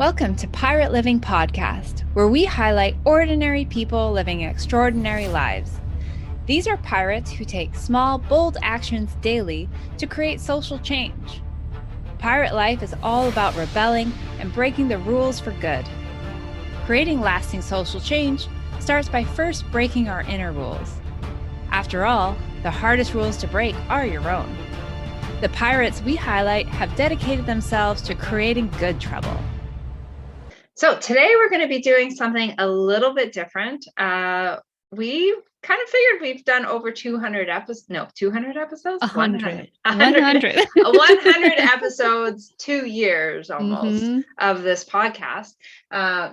Welcome to Pirate Living Podcast, where we highlight ordinary people living extraordinary lives. These are pirates who take small, bold actions daily to create social change. Pirate life is all about rebelling and breaking the rules for good. Creating lasting social change starts by first breaking our inner rules. After all, the hardest rules to break are your own. The pirates we highlight have dedicated themselves to creating good trouble. So today we're going to be doing something a little bit different. We kind of figured we've done over 200 episodes. No, 200 episodes? 100 episodes, 2 years almost of this podcast,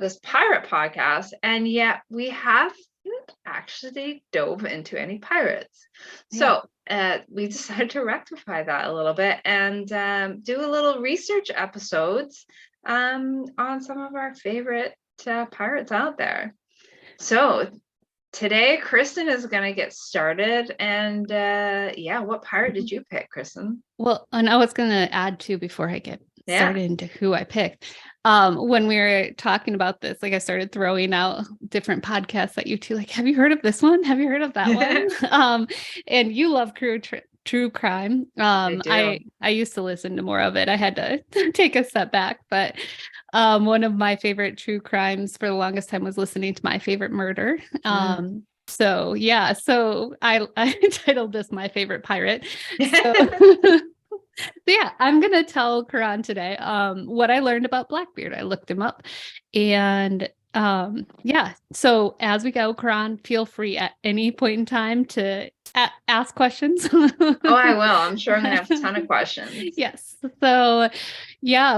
this pirate podcast. And yet we haven't actually dove into any pirates. So we decided to rectify that a little bit and do a little research episodes on some of our favorite pirates out there. So today Kristin is going to get started, and what pirate did you pick, Kristin? Well, and I was going to add too before I get started into who I picked. When we were talking about this, like I started throwing out different podcasts that you two like, have you heard of this one? Have you heard of that one? And you love true crime. I used to listen to more of it. I had to take a step back, but one of my favorite true crimes for the longest time was listening to My Favorite Murder. So I titled this My Favorite Pirate. So I'm going to tell Karan today what I learned about Blackbeard. I looked him up, and so as we go, Karan, feel free at any point in time to ask questions. Oh, I will. I'm sure I'm going to have a ton of questions. Yes. So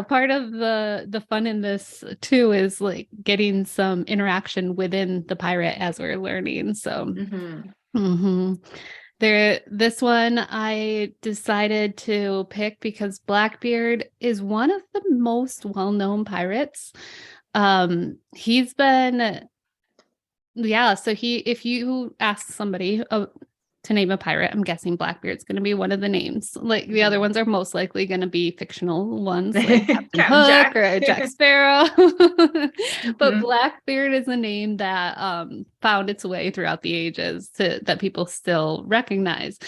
part of the fun in this too is like getting some interaction within the pirate as we're learning. So this one I decided to pick because Blackbeard is one of the most well-known pirates. He's been, so if you ask somebody to name a pirate, I'm guessing Blackbeard's going to be one of the names. Like the other ones are most likely going to be fictional ones, like Captain Hook or Jack Sparrow. But Blackbeard is a name that found its way throughout the ages that people still recognize.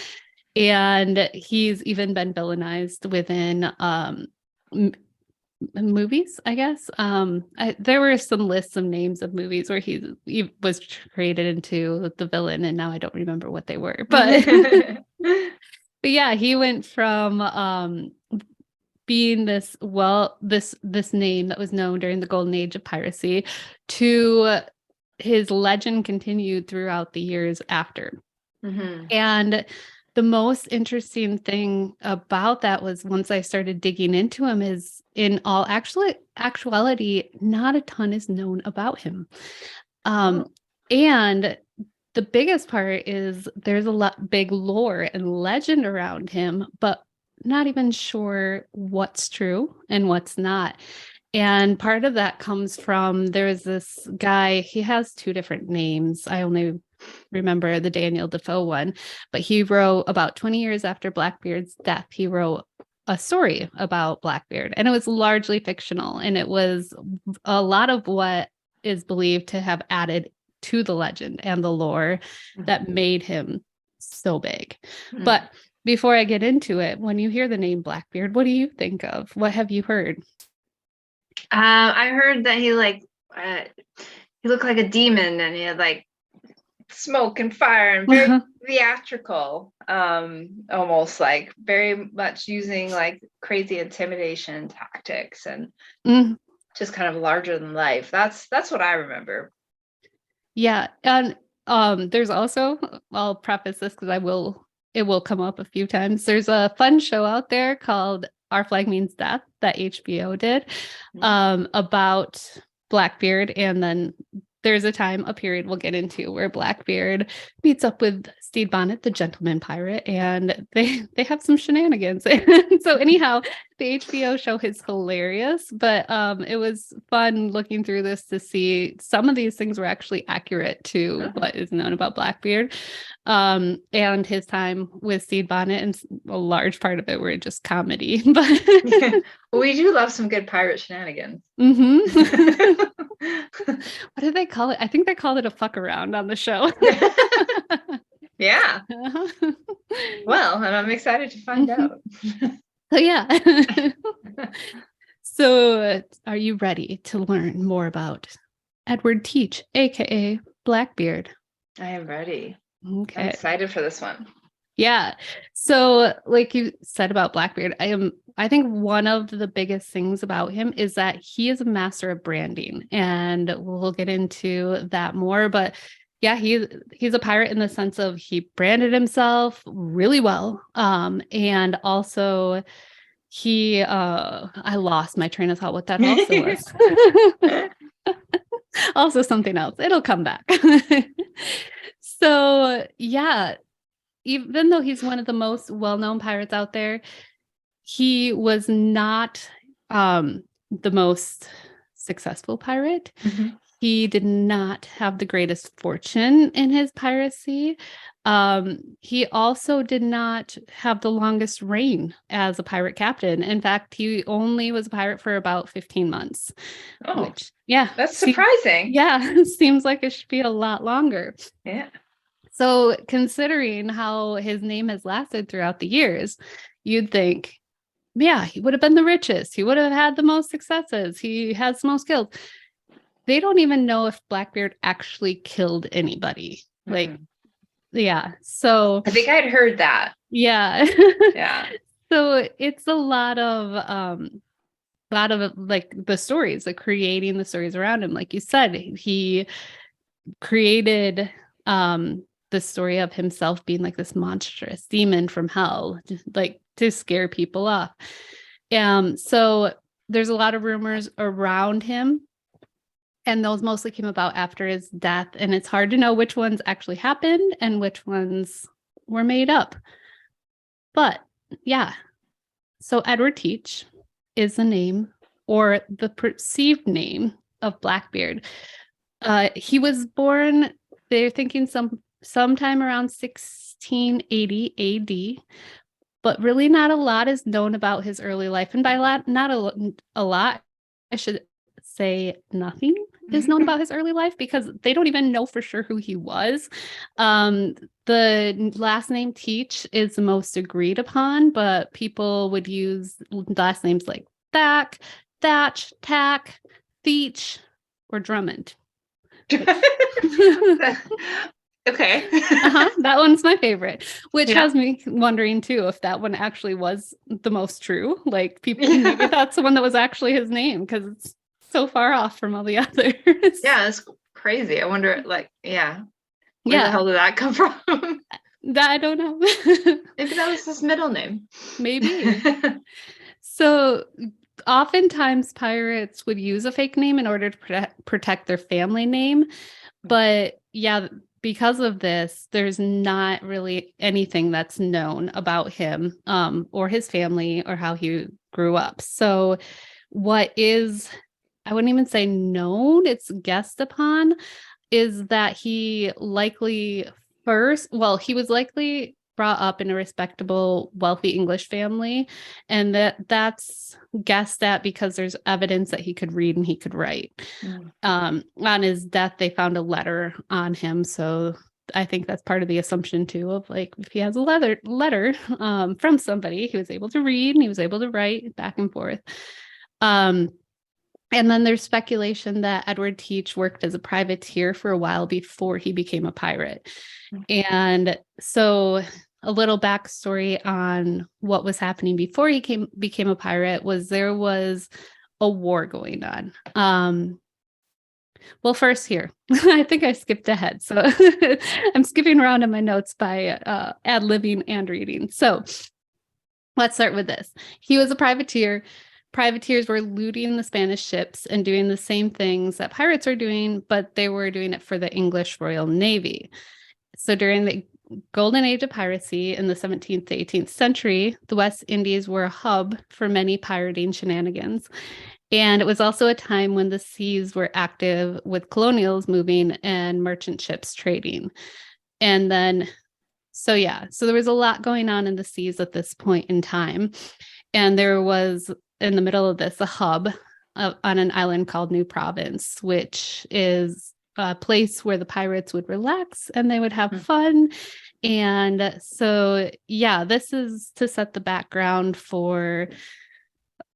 And he's even been villainized within movies, I guess. There were some lists of names of movies where he was created into the villain, and now I don't remember what they were, but he went from being this name that was known during the golden age of piracy to his legend continued throughout the years after. And the most interesting thing about that was once I started digging into him is in all actuality, not a ton is known about him. And the biggest part is there's a big lore and legend around him, but not even sure what's true and what's not. And part of that comes from, there's this guy, he has two different names. I only remember the Daniel Defoe one, but he wrote about 20 years after Blackbeard's death, he wrote a story about Blackbeard, and it was largely fictional. And it was a lot of what is believed to have added to the legend and the lore that made him so big. But before I get into it, when you hear the name Blackbeard, what do you think of? What have you heard? I heard that he looked like a demon, and he had like smoke and fire and very theatrical, almost like very much using like crazy intimidation tactics and just kind of larger than life. That's what I remember. Yeah. And there's also, I'll preface this because it will come up a few times. There's a fun show out there called Our Flag Means Death that HBO did about Blackbeard, and then there's a period we'll get into where Blackbeard meets up with Stede Bonnet, the gentleman pirate, and they have some shenanigans. So anyhow, the HBO show is hilarious, but it was fun looking through this to see some of these things were actually accurate to what is known about Blackbeard, and his time with Stede Bonnet, and a large part of it were just comedy. But we do love some good pirate shenanigans. Mm-hmm. What did they call it? I think they called it a fuck around on the show. Yeah. Uh-huh. Well, and I'm excited to find out. So yeah. So are you ready to learn more about Edward Teach, AKA Blackbeard? I am ready. Okay. I'm excited for this one. Yeah. So like you said about Blackbeard, I think one of the biggest things about him is that he is a master of branding, and we'll get into that more. But yeah, he's a pirate in the sense of he branded himself really well. And also I lost my train of thought what that also was. Also something else. It'll come back. So yeah, even though he's one of the most well-known pirates out there, he was not the most successful pirate. Mm-hmm. He did not have the greatest fortune in his piracy. He also did not have the longest reign as a pirate captain. In fact, he only was a pirate for about 15 months. Oh, which, yeah. That's surprising. Yeah, seems like it should be a lot longer. Yeah. So considering how his name has lasted throughout the years, you'd think, yeah, he would have been the richest. He would have had the most successes. He has the most kills. They don't even know if Blackbeard actually killed anybody. Mm-hmm. Like, yeah. So I think I'd heard that. Yeah. Yeah. So it's a lot of like the stories, like creating the stories around him. Like you said, he created the story of himself being like this monstrous demon from hell, like to scare people off. So there's a lot of rumors around him, and those mostly came about after his death, and it's hard to know which ones actually happened and which ones were made up. But yeah, so Edward Teach is the name, or the perceived name, of Blackbeard. He was born, they're thinking sometime around 1680 AD, but really not a lot is known about his early life. And by not a lot, I should say nothing is known about his early life, because they don't even know for sure who he was. The last name Teach is the most agreed upon, but people would use last names like Thatch, Tack, Theach, or Drummond. Okay. That one's my favorite, which has me wondering too if that one actually was the most true. Like maybe that's the one that was actually his name, because it's so far off from all the others. Yeah, it's crazy. I wonder, like, where the hell did that come from? I don't know. Maybe that was his middle name. Maybe. So oftentimes pirates would use a fake name in order to protect their family name. But yeah, because of this, there's not really anything that's known about him or his family or how he grew up. So what is, I wouldn't even say known, it's guessed upon, is that he likely he was likely brought up in a respectable, wealthy English family, and that's guessed at because there's evidence that he could read and he could write. On his death, they found a letter on him, so I think that's part of the assumption too, of like, if he has a letter from somebody, he was able to read and he was able to write back and forth. And then there's speculation that Edward Teach worked as a privateer for a while before he became a pirate. And so a little backstory on what was happening before he became a pirate was there was a war going on. Well, first here, I think I skipped ahead. So I'm skipping around in my notes by ad-libbing and reading. So let's start with this. He was a privateer. privateers were looting the Spanish ships and doing the same things that pirates are doing, but they were doing it for the English Royal Navy. So during the golden age of piracy in the 17th to 18th century, the West Indies were a hub for many pirating shenanigans. And it was also a time when the seas were active with colonials moving and merchant ships trading. And then, so there was a lot going on in the seas at this point in time. And there was, in the middle of this, a hub on an island called New Province, which is a place where the pirates would relax and they would have fun. And so, this is to set the background for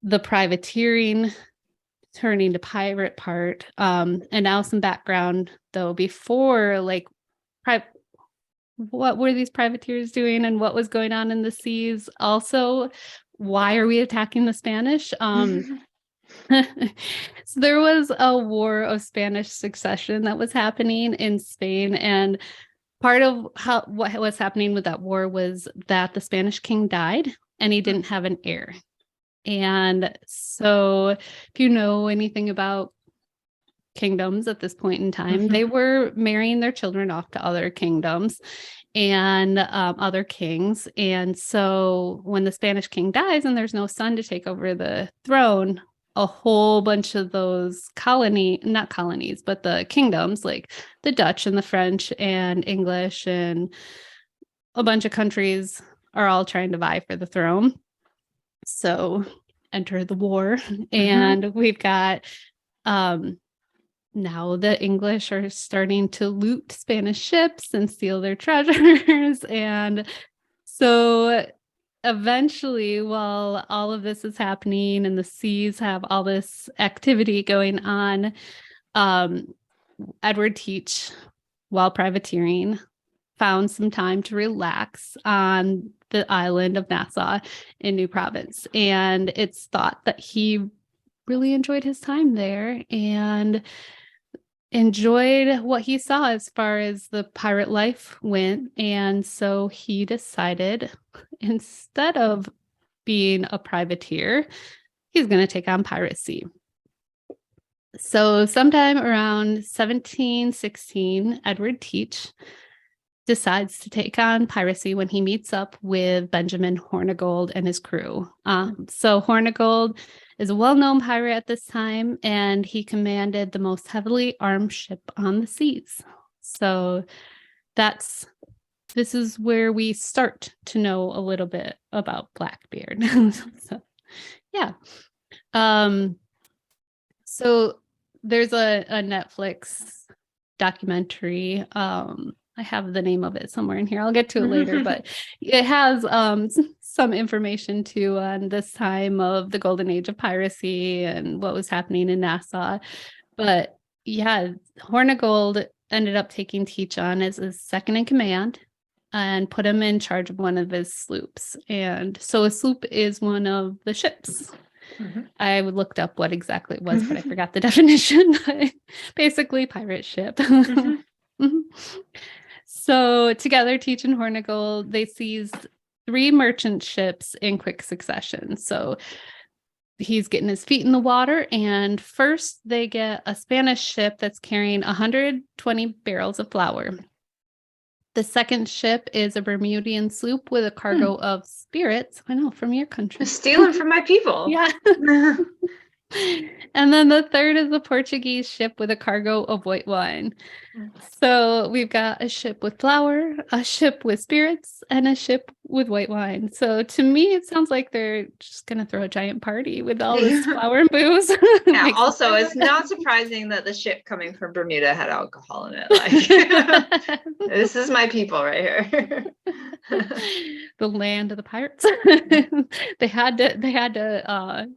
the privateering turning to pirate part. And now some background, though, before, like, what were these privateers doing and what was going on in the seas? Also, why are we attacking the Spanish? So there was a war of Spanish succession that was happening in Spain, and part of what was happening with that war was that the Spanish king died and he didn't have an heir. And so if you know anything about kingdoms at this point in time, they were marrying their children off to other kingdoms and other kings. And so when the Spanish king dies and there's no son to take over the throne, a whole bunch of those not colonies, but the kingdoms, like the Dutch and the French and English and a bunch of countries, are all trying to vie for the throne. So enter the war. And we've got now the English are starting to loot Spanish ships and steal their treasures. And so eventually, while all of this is happening and the seas have all this activity going on, Edward Teach, while privateering, found some time to relax on the island of Nassau in New Province. And it's thought that he really enjoyed his time there and enjoyed what he saw as far as the pirate life went. And so he decided, instead of being a privateer, he's going to take on piracy. So sometime around 1716, Edward Teach decides to take on piracy when he meets up with Benjamin Hornigold and his crew. So Hornigold is a well-known pirate at this time, and he commanded the most heavily armed ship on the seas. So this is where we start to know a little bit about Blackbeard. So there's a Netflix documentary. I have the name of it somewhere in here. I'll get to it later, but it has some information too on this time of the golden age of piracy and what was happening in Nassau. But Hornigold ended up taking Teach on as his second in command and put him in charge of one of his sloops. And so a sloop is one of the ships. I looked up what exactly it was, but I forgot the definition. Basically, pirate ship. So together, Teach and Hornigold, they seized 3 merchant ships in quick succession. So he's getting his feet in the water, and first they get a Spanish ship that's carrying 120 barrels of flour. The second ship is a Bermudian sloop with a cargo of spirits. I know, from your country. Stealing from my people. Yeah. And then the third is a Portuguese ship with a cargo of white wine. So we've got a ship with flour, a ship with spirits, and a ship with white wine. So to me, it sounds like they're just going to throw a giant party with all this flour and booze. Yeah, also, it's not surprising that the ship coming from Bermuda had alcohol in it. Like, this is my people right here. The land of the pirates. They had to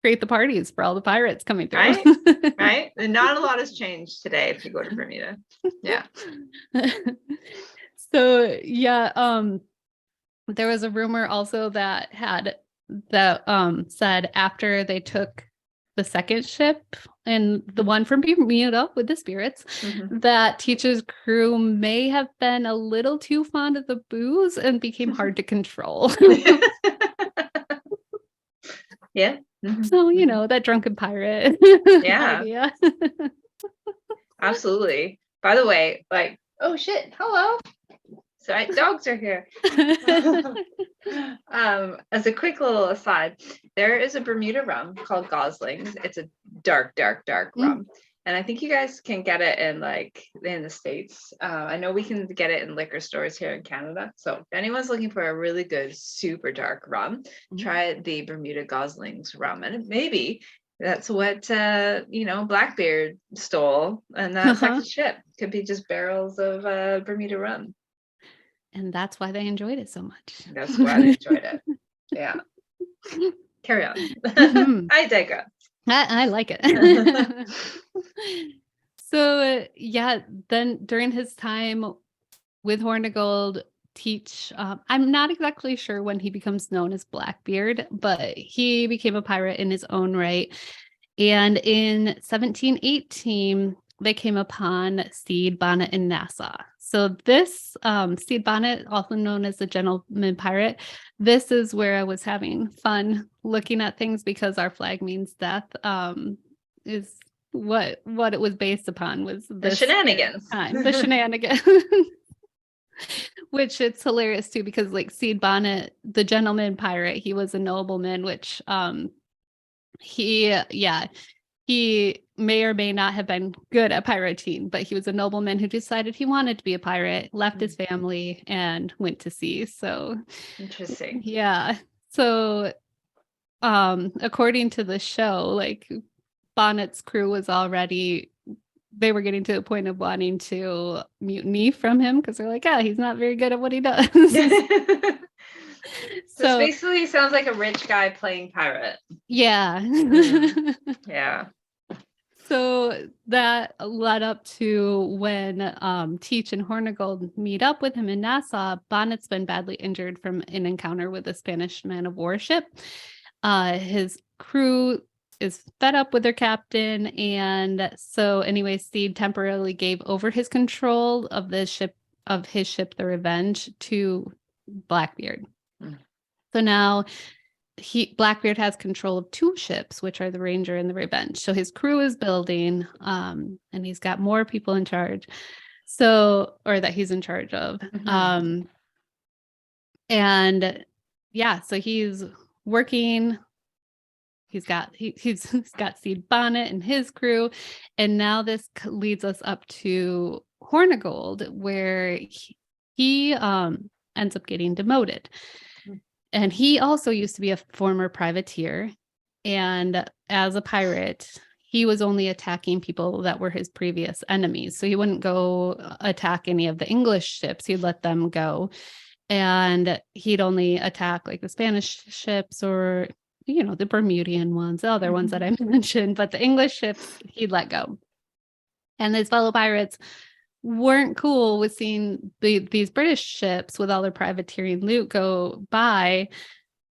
create the parties for all the pirates coming through. Right. And not a lot has changed today if you go to Bermuda. Yeah. So there was a rumor also that said after they took the second ship and the one from Bermuda with the spirits, that Teach's crew may have been a little too fond of the booze and became hard to control. Yeah. So, that drunken pirate Yeah. idea. Absolutely. By the way, like, oh shit, hello. Sorry, dogs are here. As a quick little aside, there is a Bermuda rum called Gosling's. It's a dark rum. And I think you guys can get it in the States. I know we can get it in liquor stores here in Canada. So if anyone's looking for a really good, super dark rum, try the Bermuda Gosling's rum. And maybe that's what Blackbeard stole, and that second ship could be just barrels of Bermuda rum. And that's why they enjoyed it so much. That's why they enjoyed it. Yeah. Carry on. I digress. I like it. So then during his time with Hornigold, Teach, I'm not exactly sure when he becomes known as Blackbeard, but he became a pirate in his own right. And in 1718, they came upon Stede Bonnet in Nassau. So this Stede Bonnet, also known as the gentleman pirate, this is where I was having fun looking at things, because our flag means death, is what it was based upon, was the shenanigans. The shenanigans. Which it's hilarious too, because Stede Bonnet, the gentleman pirate, he was a nobleman, which he may or may not have been good at pirating, but he was a nobleman who decided he wanted to be a pirate, left his family, and went to sea. So interesting. Yeah. So according to the show, Bonnet's crew was already, they were getting to the point of wanting to mutiny from him, because they're like, he's not very good at what he does. So basically sounds like a rich guy playing pirate. Yeah. Yeah. So that led up to when Teach and Hornigold meet up with him in Nassau. Bonnet's been badly injured from an encounter with a Spanish man of war ship. His crew is fed up with their captain, and so anyway, Stede temporarily gave over his control of his ship, the Revenge, to Blackbeard. So now Blackbeard has control of two ships, which are the Ranger and the Revenge. So his crew is building, and he's got more people in charge. So, or that he's in charge of. And so he's working. He's got Stede Bonnet and his crew, and now this leads us up to Hornigold, where he ends up getting demoted. And he also used to be a former privateer, and as a pirate, he was only attacking people that were his previous enemies. So he wouldn't go attack any of the English ships. He'd let them go, and he'd only attack the Spanish ships, or the Bermudian ones, the other ones that I mentioned, but the English ships he'd let go. And his fellow pirates weren't cool with seeing these British ships with all their privateering loot go by.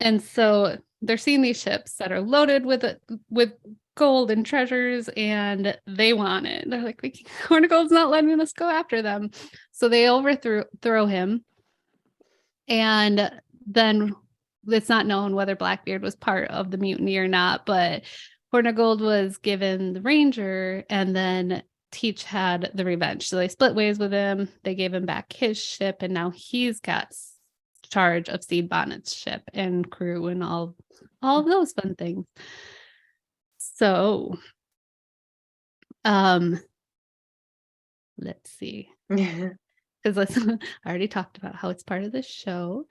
And so they're seeing these ships that are loaded with gold and treasures, and they want it. They're like, Hornigold's not letting us go after them. So they overthrow him. And then it's not known whether Blackbeard was part of the mutiny or not, but Hornigold was given the Ranger, and then Teach had the Revenge. So they split ways with him. They gave him back his ship, and now he's got charge of Stede Bonnet's ship and crew and all of those fun things. So let's see. Because I already talked about how it's part of the show.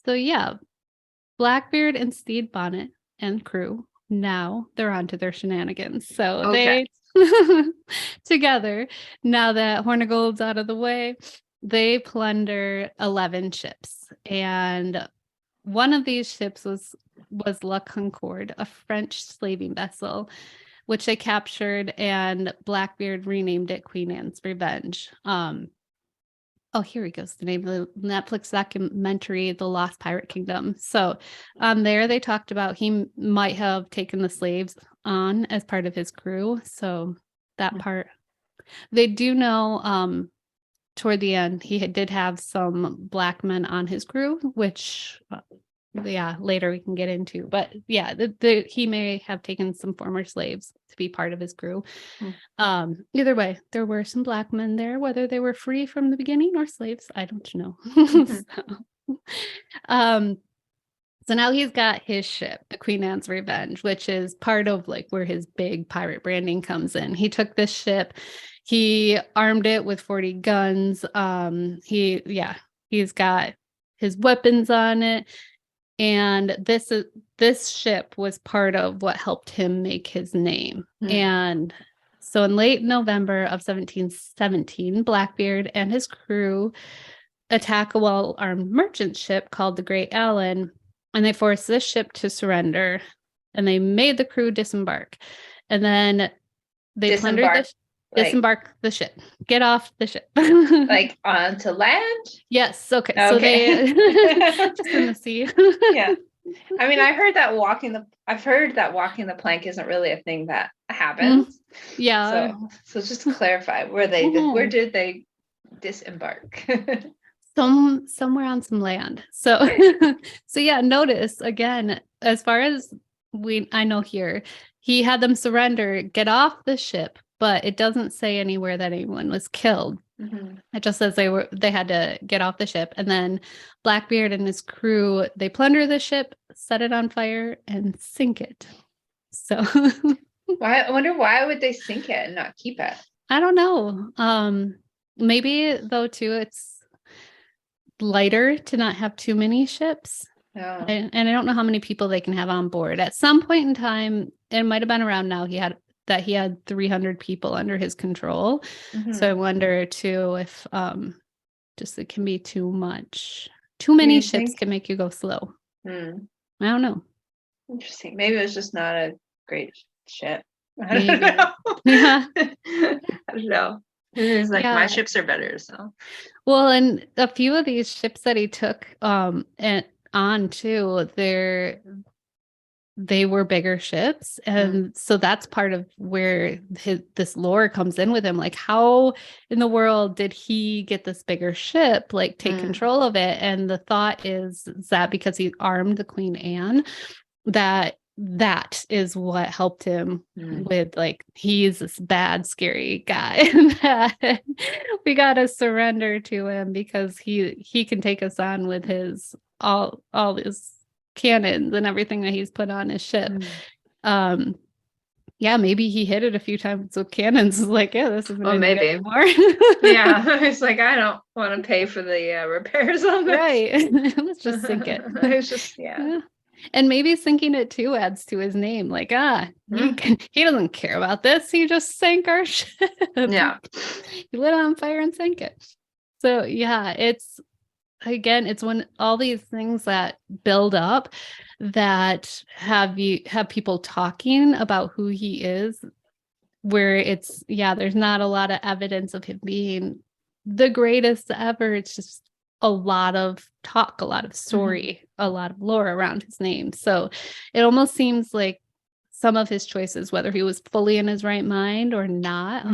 So yeah, Blackbeard and Stede Bonnet and crew, now they're on to their shenanigans. So they together, now that Hornigold's out of the way, they plunder 11 ships. And one of these ships was La Concorde, a French slaving vessel, which they captured, and Blackbeard renamed it Queen Anne's Revenge. Here he goes, the name of the Netflix documentary, The Lost Pirate Kingdom. So there they talked about he might have taken the slaves on as part of his crew. So that part, they do know toward the end, he did have some black men on his crew, which later we can get into. But yeah, he may have taken some former slaves to be part of his crew. Either way, there were some black men there, whether they were free from the beginning or slaves, I don't know. So now he's got his ship, the Queen Anne's Revenge, which is part of like where his big pirate branding comes in. He took this ship, he armed it with 40 guns. He's got his weapons on it. And this ship was part of what helped him make his name. And so in late November of 1717, Blackbeard and his crew attack a well-armed merchant ship called the Great Allen, and they forced this ship to surrender, and they made the crew disembark. And then they disembark the ship. Get off the ship. Like onto land? Yes. Okay. So they just in the sea. Yeah. I mean, I've heard that walking the plank isn't really a thing that happens. Yeah. So just to clarify, where did they disembark? Somewhere on some land. So yeah, notice again, as far as I know here, he had them surrender, get off the ship, but it doesn't say anywhere that anyone was killed. It just says they had to get off the ship. And then Blackbeard and his crew, they plunder the ship, set it on fire, and sink it. So I wonder why would they sink it and not keep it? I don't know. Maybe though too, it's lighter to not have too many ships. And I don't know how many people they can have on board. At some point in time, it might have been around now, he had 300 people under his control. So I wonder too if just it can be too much. Too many ships can make you go slow. I don't know. Interesting. Maybe it was just not a great ship. I don't know. Yeah. I don't know. It's like my ships are better. So well, and a few of these ships that he took and on too, they were bigger ships. And so that's part of where this lore comes in with him. Like, how in the world did he get this bigger ship, like take control of it? And the thought is that because he armed the Queen Anne, that is what helped him with, like, he's this bad, scary guy that we got to surrender to him because he can take us on with his all his cannons and everything that he's put on his ship. Maybe he hit it a few times with cannons. Like, this isn't maybe anymore. It's like, I don't want to pay for the repairs on this. Right. Let's just sink it. It's just and maybe sinking it too adds to his name. Like, he doesn't care about this. He just sank our ship. He lit it on fire and sank it. So it's when all these things that build up that have people talking about who he is, where there's not a lot of evidence of him being the greatest ever. It's just a lot of talk, a lot of story, a lot of lore around his name. So it almost seems like some of his choices, whether he was fully in his right mind or not.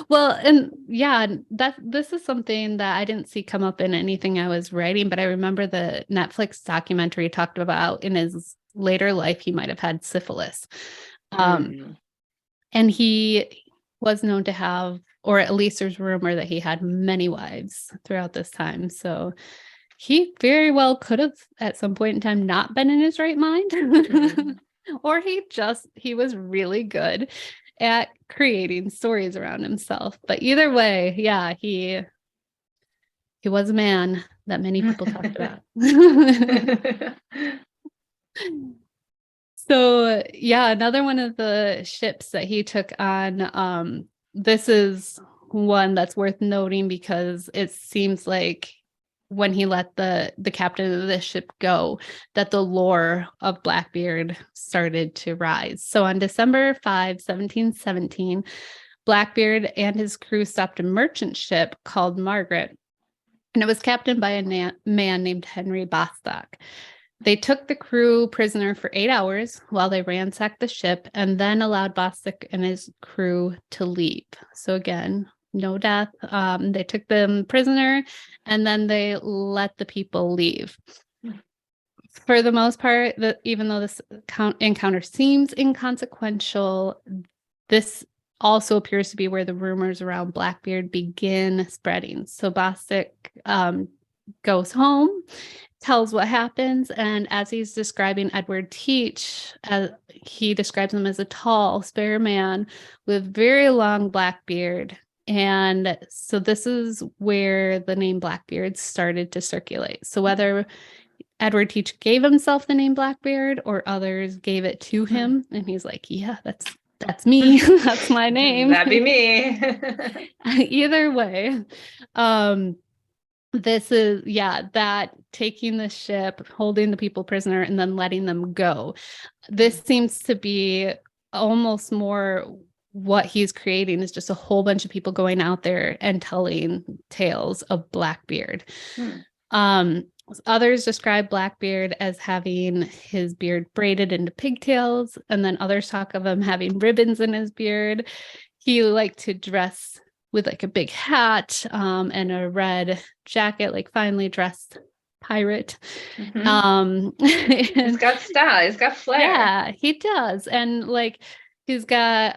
Well, and this is something that I didn't see come up in anything I was writing, but I remember the Netflix documentary talked about in his later life, he might have had syphilis. And he was known to have, or at least there's rumor that he had many wives throughout this time. So he very well could have at some point in time not been in his right mind. Or he was really good at creating stories around himself. But either way, he was a man that many people talked about. So another one of the ships that he took on, this is one that's worth noting because it seems like when he let the captain of this ship go, that the lore of Blackbeard started to rise. So on December 5, 1717, Blackbeard and his crew stopped a merchant ship called Margaret, and it was captained by a man named Henry Bostock. They took the crew prisoner for 8 hours while they ransacked the ship and then allowed Bostock and his crew to leave. So again, no death. They took them prisoner, and then they let the people leave. For the most part, even though this encounter seems inconsequential, this also appears to be where the rumors around Blackbeard begin spreading. So Bostic goes home, tells what happens, and as he's describing Edward Teach, he describes him as a tall, spare man with very long black beard. And so this is where the name Blackbeard started to circulate. So whether Edward Teach gave himself the name Blackbeard or others gave it to him, and he's like, yeah, that's me. That's my name. That'd be me. Either way, this is, that taking the ship, holding the people prisoner, and then letting them go. This seems to be almost more what he's creating is just a whole bunch of people going out there and telling tales of Blackbeard. Others describe Blackbeard as having his beard braided into pigtails, and then others talk of him having ribbons in his beard. He liked to dress with like a big hat and a red jacket, like finely dressed pirate. He's got style. He's got flair. Yeah, he does. And like he's got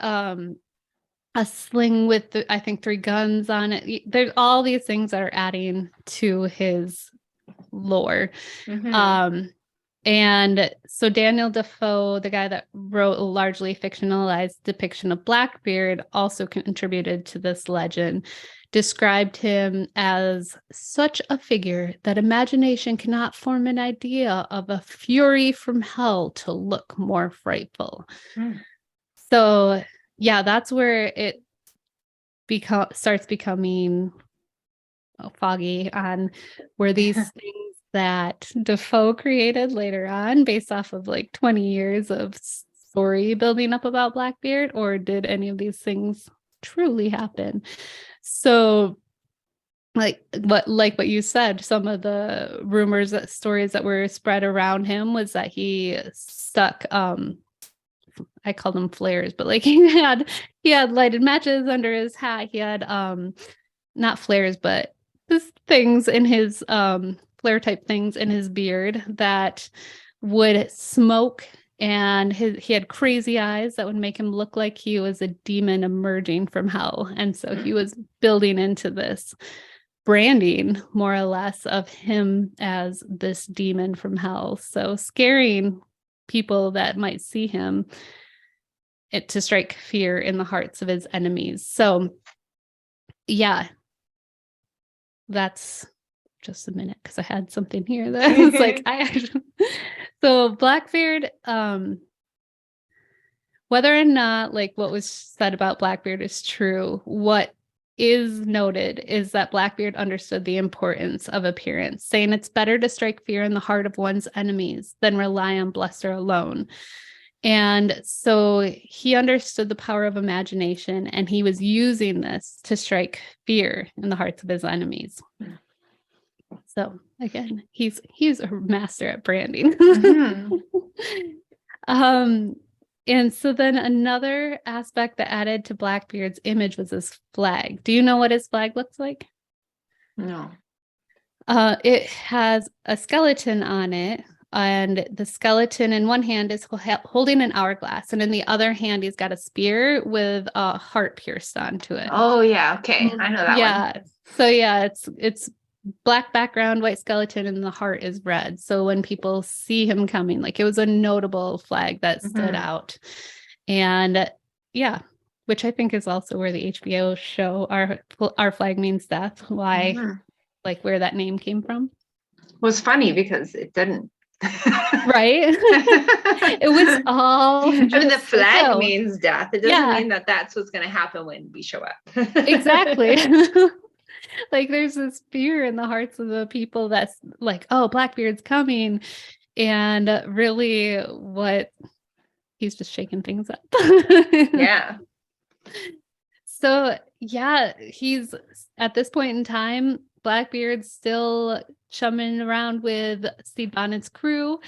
a sling with I think 3 guns on it. There's all these things that are adding to his lore. And so Daniel Defoe, the guy that wrote a largely fictionalized depiction of Blackbeard, also contributed to this legend, described him as such a figure that imagination cannot form an idea of a fury from hell to look more frightful. So yeah, that's where it starts becoming foggy on where these things that Defoe created later on based off of like 20 years of story building up about Blackbeard, or did any of these things truly happen? So like what you said, some of the rumors, that stories that were spread around him was that he stuck I call them flares, but like he had lighted matches under his hat. He had not flares, but just things in his flare type things in his beard that would smoke, and he had crazy eyes that would make him look like he was a demon emerging from hell. And so he was building into this branding more or less of him as this demon from hell, so scaring people that might see him, to strike fear in the hearts of his enemies. So yeah, that's just a minute because I had something here that was like so Blackbeard, whether or not like what was said about Blackbeard is true, what is noted is that Blackbeard understood the importance of appearance, saying it's better to strike fear in the heart of one's enemies than rely on bluster alone. And so he understood the power of imagination, and he was using this to strike fear in the hearts of his enemies. So again, he's a master at branding. And so then another aspect that added to Blackbeard's image was his flag. Do you know what his flag looks like? No. It has a skeleton on it, and the skeleton in one hand is holding an hourglass, and in the other hand he's got a spear with a heart pierced onto it. Oh yeah, okay, I know that one. So yeah, it's black background, white skeleton, and the heart is red. So when people see him coming, like, it was a notable flag that stood out. And yeah, which I think is also where the HBO show Our Flag Means Death, why like where that name came from. Was funny because it didn't. Right? It was all, I mean, the flag means death. It doesn't mean that that's what's going to happen when we show up. Exactly. Like, there's this fear in the hearts of the people that's like, oh, Blackbeard's coming. And really what he's just shaking things up. Yeah. So yeah, he's at this point in time, Blackbeard's still chumming around with Stede Bonnet's crew,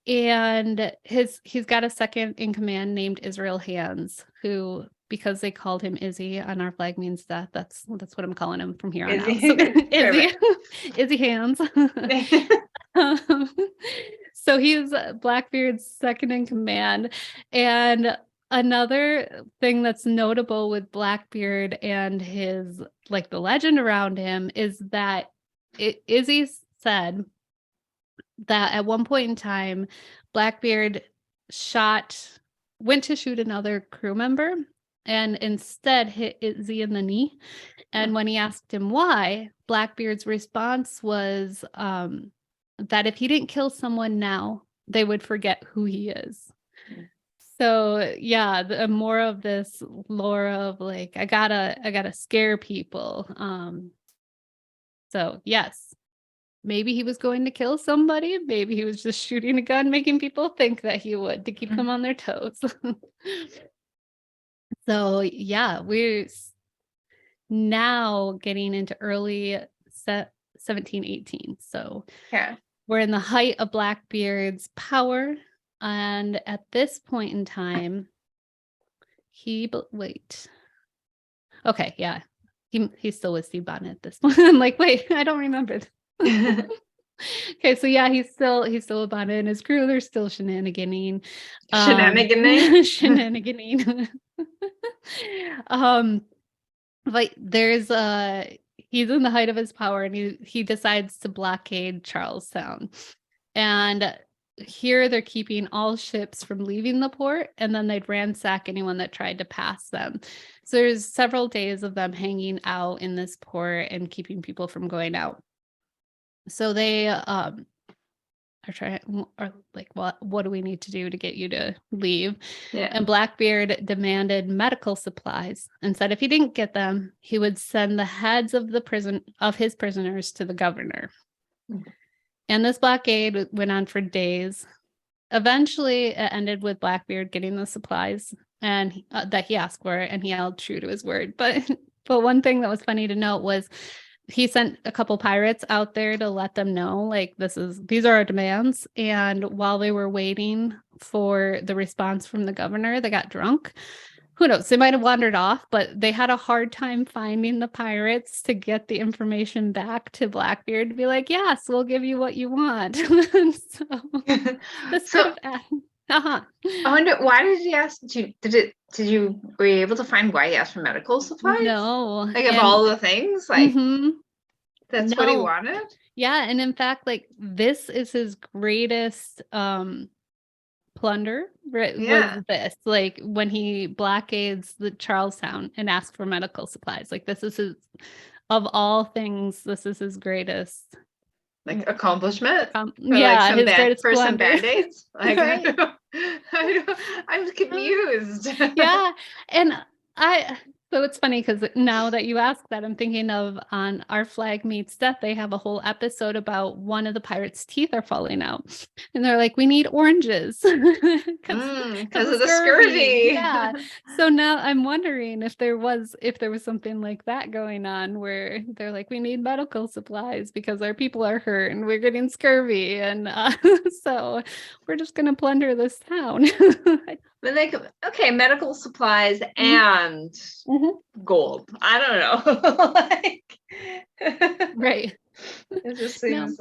and he's got a second in command named Israel Hands, who because they called him Izzy on Our Flag Means Death. That's what I'm calling him from here on out. Izzy. So, Izzy, Izzy Hands. So he's Blackbeard's second in command. And another thing that's notable with Blackbeard and his, like, the legend around him is that Izzy said that at one point in time, Blackbeard went to shoot another crew member and instead hit Izzy in the knee. And when he asked him why, Blackbeard's response was that if he didn't kill someone now, they would forget who he is. So yeah, more of this lore of like, I gotta scare people. So yes, maybe he was going to kill somebody. Maybe he was just shooting a gun, making people think that he would, to keep them on their toes. So yeah, we're now getting into early 1718. So Yeah. we're in the height of Blackbeard's power. And at this point in time, Okay, yeah. He still was Steve Bonnet at this point. I'm like, wait, I don't remember. Okay, so yeah, he's still a Bonnet and his crew. They're still shenaniganing. Shenaniganing. But there's he's in the height of his power, and he decides to blockade Charlestown. And here they're keeping all ships from leaving the port, and then they'd ransack anyone that tried to pass them. So there's several days of them hanging out in this port and keeping people from going out. So they are like, what do we need to do to get you to leave? Yeah. And Blackbeard demanded medical supplies and said if he didn't get them, he would send the heads of his prisoners to the governor. And this blockade went on for days. Eventually, it ended with Blackbeard getting the supplies and that he asked for, and he held true to his word. But one thing that was funny to note was he sent a couple pirates out there to let them know, like, these are our demands. And while they were waiting for the response from the governor, they got drunk. Who knows? They might have wandered off, but they had a hard time finding the pirates to get the information back to Blackbeard to be like, yes, we'll give you what you want. I wonder, why did he ask? Were you able to find why he asked for medical supplies? No. Like, of all the things, like, that's what he wanted? Yeah, and in fact, like, this is his greatest plunder, right? Yeah. Was this, like, when he blockades the Charlestown and asks for medical supplies. Like, this is his, of all things, this is his greatest, like, accomplishment. Yeah, like his greatest for some plunder. band-aids. Like, Right. I'm confused. Yeah, and so it's funny because now that you ask that, I'm thinking of on Our Flag Meets Death, they have a whole episode about one of the pirates' teeth are falling out. And they're like, we need oranges. Because of the scurvy. Yeah. So now I'm wondering if there was something like that going on where they're like, we need medical supplies because our people are hurt and we're getting scurvy. And so we're just going to plunder this town. But like, okay, medical supplies and gold. I don't know. Like, right. It just seems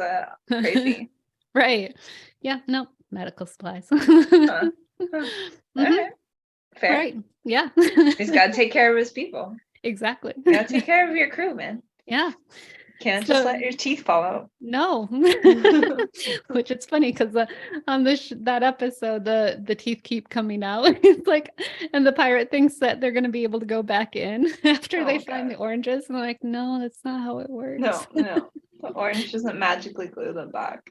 crazy. Right. Yeah. No, medical supplies. Right. Fair. Right. Yeah. He's got to take care of his people. Exactly. You got to take care of your crew, man. Yeah. Can't just let your teeth fall out. No. Which it's funny because on that episode, the teeth keep coming out. It's like, and the pirate thinks that they're going to be able to go back in after they find the oranges. And they're like, no, that's not how it works. No. The orange doesn't magically glue them back.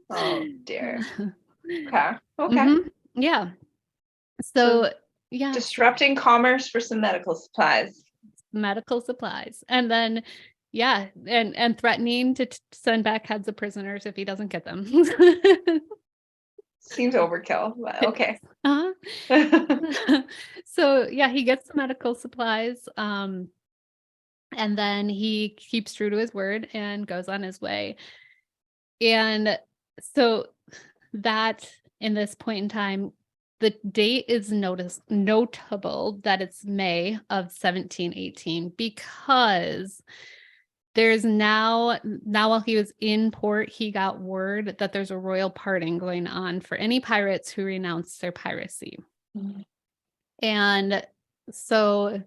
Oh dear. Okay. Yeah. So yeah. Disrupting commerce for some medical supplies. And then and threatening to send back heads of prisoners if he doesn't get them. Seems overkill, but okay. So yeah, he gets the medical supplies, and then he keeps true to his word and goes on his way. And so that in this point in time, the date is notable that it's May of 1718 because there's now while he was in port, he got word that there's a royal pardon going on for any pirates who renounce their piracy. And so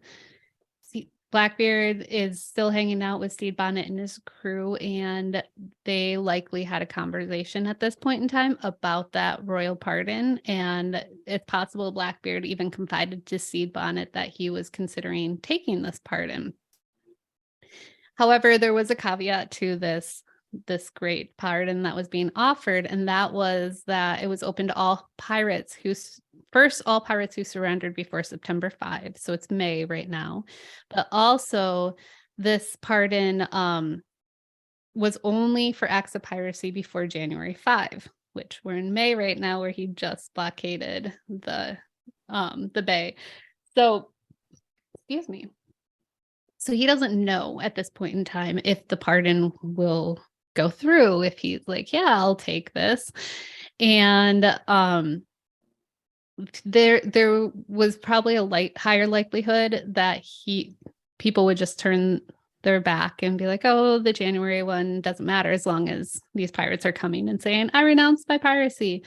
Blackbeard is still hanging out with Stede Bonnet and his crew, and they likely had a conversation at this point in time about that royal pardon. And it's possible Blackbeard even confided to Stede Bonnet that he was considering taking this pardon. However, there was a caveat to this great pardon that was being offered, and that was that it was open to all pirates who surrendered before September 5. So it's May right now. But also this pardon was only for acts of piracy before January 5, which we're in May right now, where he just blockaded the bay. So, excuse me. So he doesn't know at this point in time if the pardon will go through, if he's like, yeah, I'll take this. And there was probably a higher likelihood that people would just turn their back and be like, oh, the January one doesn't matter as long as these pirates are coming and saying, I renounce my piracy.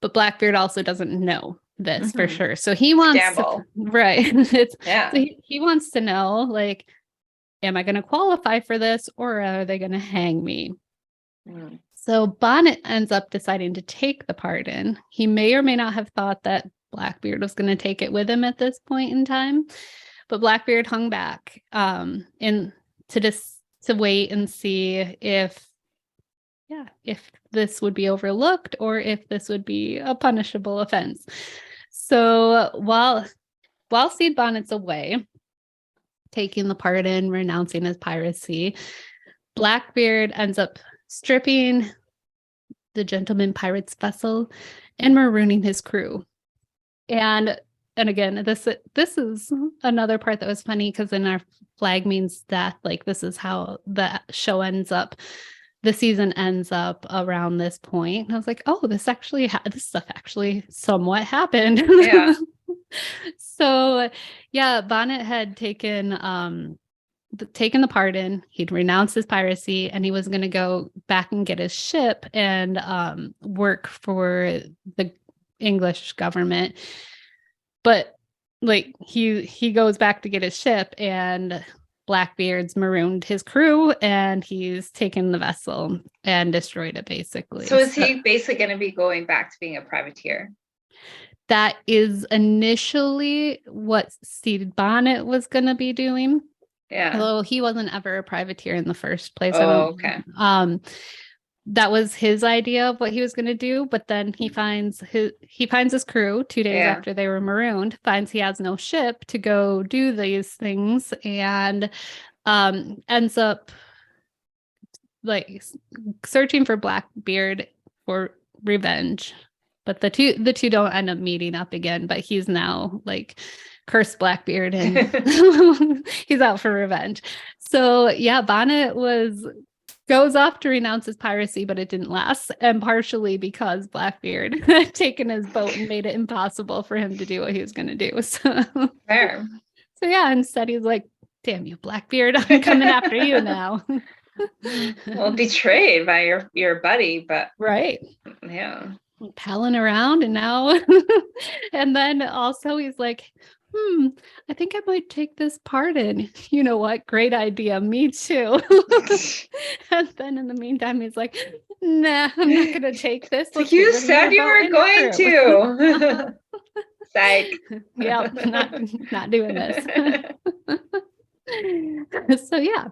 But Blackbeard also doesn't know this for sure. So he wants to, right. So he wants to know, like, am I going to qualify for this, or are they going to hang me? So Bonnet ends up deciding to take the pardon. He may or may not have thought that Blackbeard was going to take it with him at this point in time, but Blackbeard hung back to wait and see if this would be overlooked or if this would be a punishable offense. So while Stede Bonnet's away, taking the pardon, renouncing his piracy, Blackbeard ends up stripping the gentleman pirate's vessel and marooning his crew. And again, this is another part that was funny, because in our flag means death, like this is how the show ends up. The season ends up around this point. And I was like, oh, this stuff actually somewhat happened. Yeah. So yeah, Bonnet had taken the pardon. He'd renounced his piracy, and he was going to go back and get his ship and work for the English government. But like he goes back to get his ship, and Blackbeard's marooned his crew, and he's taken the vessel and destroyed it, basically. So is he basically going to be going back to being a privateer? That is initially what Stede Bonnet was going to be doing. Yeah. Although he wasn't ever a privateer in the first place. Oh, okay. That was his idea of what he was going to do, but then he finds his crew 2 days after they were marooned, finds he has no ship to go do these things, and ends up like searching for Blackbeard for revenge. But the two don't end up meeting up again, but he's now like cursed Blackbeard, and he's out for revenge. So yeah, Bonnet goes off to renounce his piracy, but it didn't last, and partially because Blackbeard had taken his boat and made it impossible for him to do what he was going to do. So fair. So yeah, instead he's like, damn you, Blackbeard, I'm coming after you now. Well, betrayed by your buddy, but right. Yeah. Palling around, and now and then also he's like, I think I might take this pardon. You know what? Great idea. Me too. And then in the meantime, he's like, nah, I'm not going to take this. You said you were going to. Psych. Yep, not doing this. So yeah.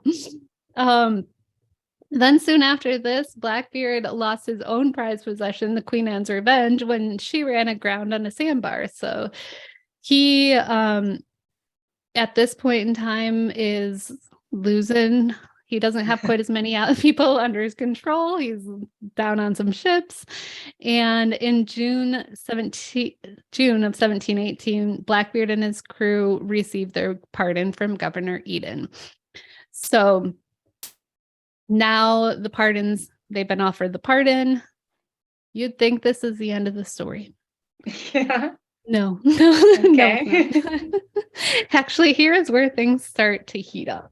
Then soon after this, Blackbeard lost his own prized possession, the Queen Anne's Revenge, when she ran aground on a sandbar. So he, at this point in time, is losing. He doesn't have quite as many people under his control. He's down on some ships. And in June of 1718, Blackbeard and his crew received their pardon from Governor Eden. So now they've been offered the pardon. You'd think this is the end of the story. Yeah. No, no, Okay. no. Actually, here is where things start to heat up.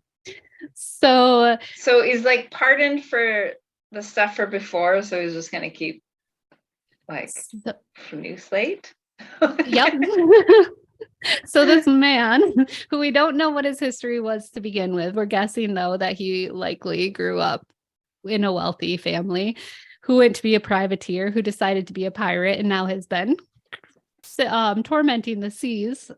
So he's like pardoned for the stuff for before, so he's just gonna keep like a new slate. Yep. So this man, who we don't know what his history was to begin with, we're guessing though that he likely grew up in a wealthy family, who went to be a privateer, who decided to be a pirate, and now has been tormenting the seas,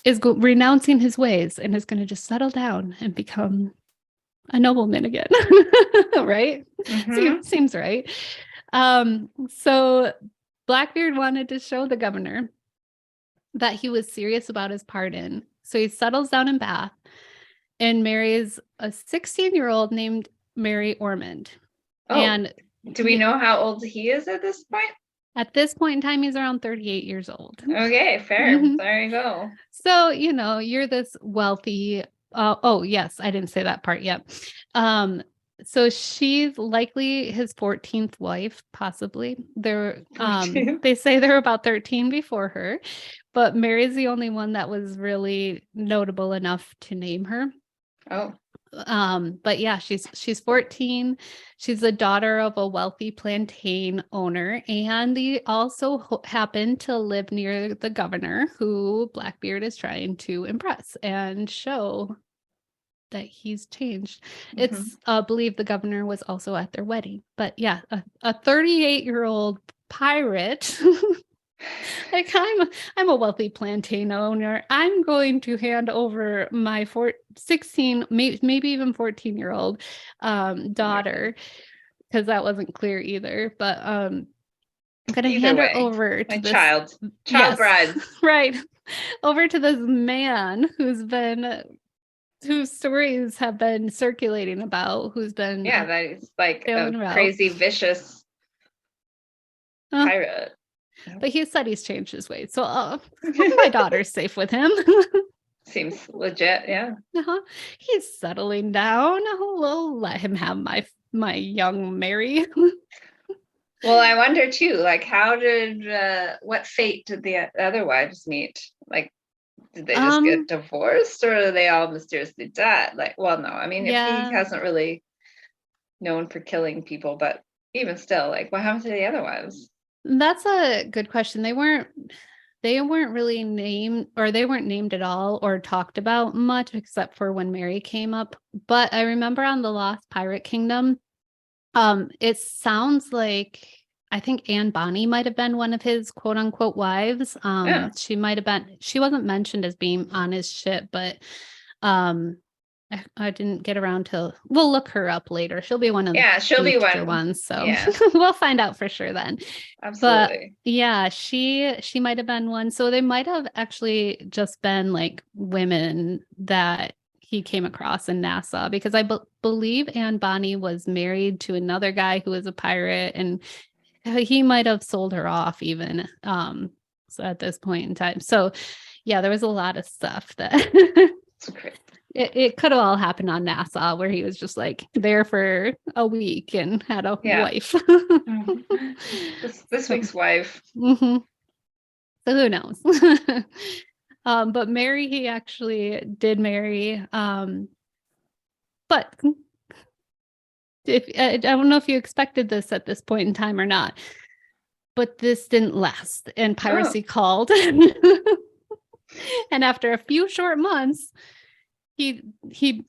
is renouncing his ways and is going to just settle down and become a nobleman again. Right? Mhm. Seems right. So Blackbeard wanted to show the governor that he was serious about his pardon. So he settles down in Bath and marries a 16-year-old named Mary Ormond. Oh, and do we know how old he is at this point? At this point in time, he's around 38 years old. Okay, fair. Mhm. There you go. So, you're this wealthy. Oh, yes, I didn't say that part yet. So she's likely his 14th wife, possibly. 14. They say there were about 13 before her, but Mary's the only one that was really notable enough to name her. Oh. But yeah, she's 14. She's the daughter of a wealthy plantain owner, and they also happen to live near the governor, who Blackbeard is trying to impress and show that he's changed. It's believed the governor was also at their wedding. But yeah, a 38-year-old pirate. Like, I'm a wealthy plantain owner. I'm going to hand over my 16, maybe even 14-year-old daughter, because that wasn't clear either. But I'm going to hand her over to my this child yes, bride, right? Over to this man whose stories have been circulating about, who's been that is like a crazy, vicious pirate. But he said he's changed his ways. So my daughter's safe with him. Seems legit, yeah. He's settling down. We'll let him have my young Mary. Well, I wonder too, like, how did what fate did the other wives meet? Like, did they just get divorced, or are they all mysteriously dead? Like, well, no, I mean, if he hasn't really known for killing people, but even still, like, what happened to the other wives? That's a good question. They weren't really named, or they weren't named at all or talked about much, except for when Mary came up. But I remember on the Lost Pirate Kingdom, it sounds like, I think Anne Bonny might have been one of his quote unquote wives. She wasn't mentioned as being on his ship, but I didn't get around to. We'll look her up later. She'll be one of the future ones. So we'll find out for sure then. Absolutely. But yeah, she might have been one. So they might have actually just been like women that he came across in Nassau, because I believe Anne Bonny was married to another guy who was a pirate, and he might have sold her off even. So at this point in time. So yeah, there was a lot of stuff that. It could have all happened on Nassau, where he was just like there for a week and had a wife. This week's wife. So who knows? But Mary, he actually did marry. But I don't know if you expected this at this point in time or not, but this didn't last, and piracy called. And after a few short months, he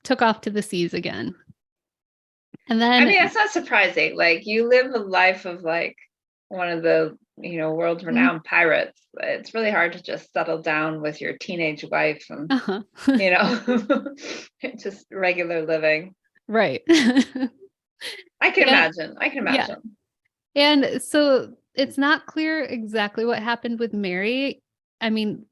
took off to the seas again. And then, I mean, it's not surprising. Like, you live a life of like one of the world renowned pirates. It's really hard to just settle down with your teenage wife and just regular living. Right. I can imagine. Yeah. And so it's not clear exactly what happened with Mary. I mean,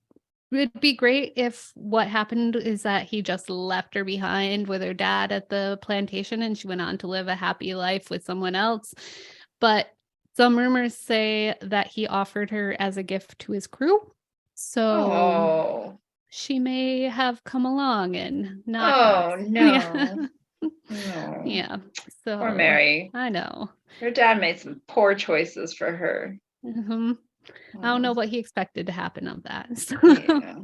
it'd be great if what happened is that he just left her behind with her dad at the plantation and she went on to live a happy life with someone else. But some rumors say that he offered her as a gift to his crew. So she may have come along and not. No. Yeah. So poor Mary. I know. Her dad made some poor choices for her. I don't know what he expected to happen of that. So, Yeah.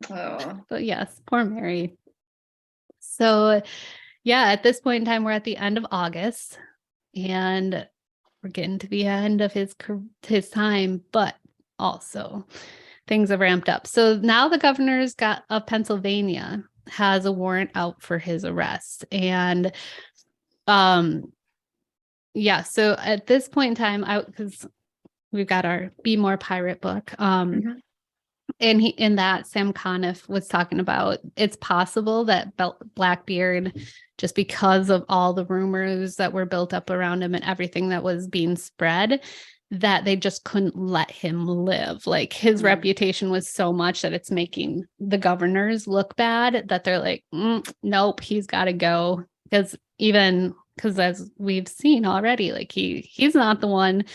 Oh. but yes, poor Mary. So yeah, at this point in time, we're at the end of August and we're getting to the end of his time, but also things have ramped up. So now the governor's of Pennsylvania has a warrant out for his arrest. And yeah, so at this point in time, because we've got our Be More Pirate book. And in that, Sam Conniff was talking about it's possible that Blackbeard, just because of all the rumors that were built up around him and everything that was being spread, that they just couldn't let him live. Like his reputation was so much that it's making the governors look bad, that they're like, nope, he's got to go. Because as we've seen already, like he's not the one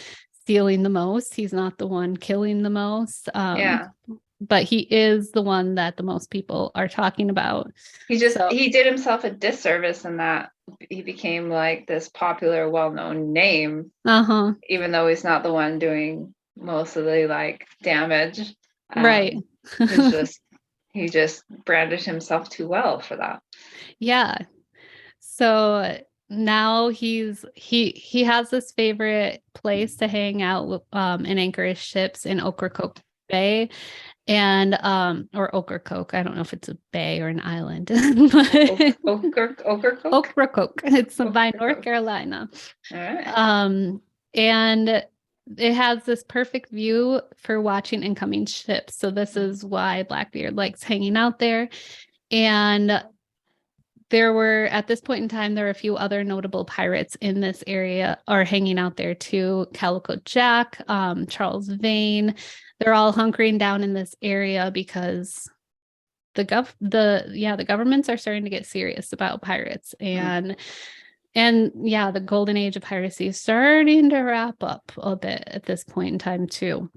stealing the most. He's not the one killing the most. But he is the one that the most people are talking about. He did himself a disservice in that he became like this popular, well-known name, even though he's not the one doing most of the like damage. Right. he just branded himself too well for that. Yeah. So now he has this favorite place to hang out and anchor his ships in Ocracoke Bay. And or Ocracoke, I don't know if it's a bay or an island. Ocracoke? Ocracoke. It's by North Carolina. All right. And it has this perfect view for watching incoming ships. So this is why Blackbeard likes hanging out there. And at this point in time, there were a few other notable pirates in this area or hanging out there too. Calico Jack, Charles Vane. They're all hunkering down in this area because the governments are starting to get serious about pirates. And the golden age of piracy is starting to wrap up a bit at this point in time too.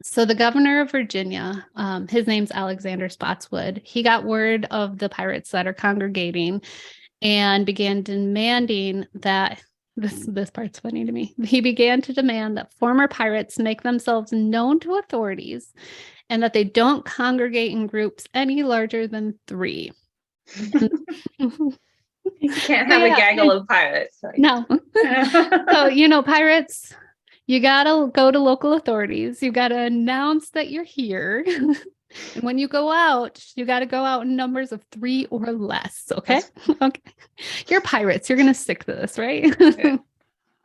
So the governor of Virginia, his name's Alexander Spotswood, he got word of the pirates that are congregating and began demanding that, this part's funny to me, he began to demand that former pirates make themselves known to authorities and that they don't congregate in groups any larger than 3. You can't have a gaggle of pirates. Like. No. So, pirates... You got to go to local authorities. You got to announce that you're here. And when you go out, you got to go out in numbers of 3 or less. Okay. Okay. You're pirates. You're going to stick to this, right?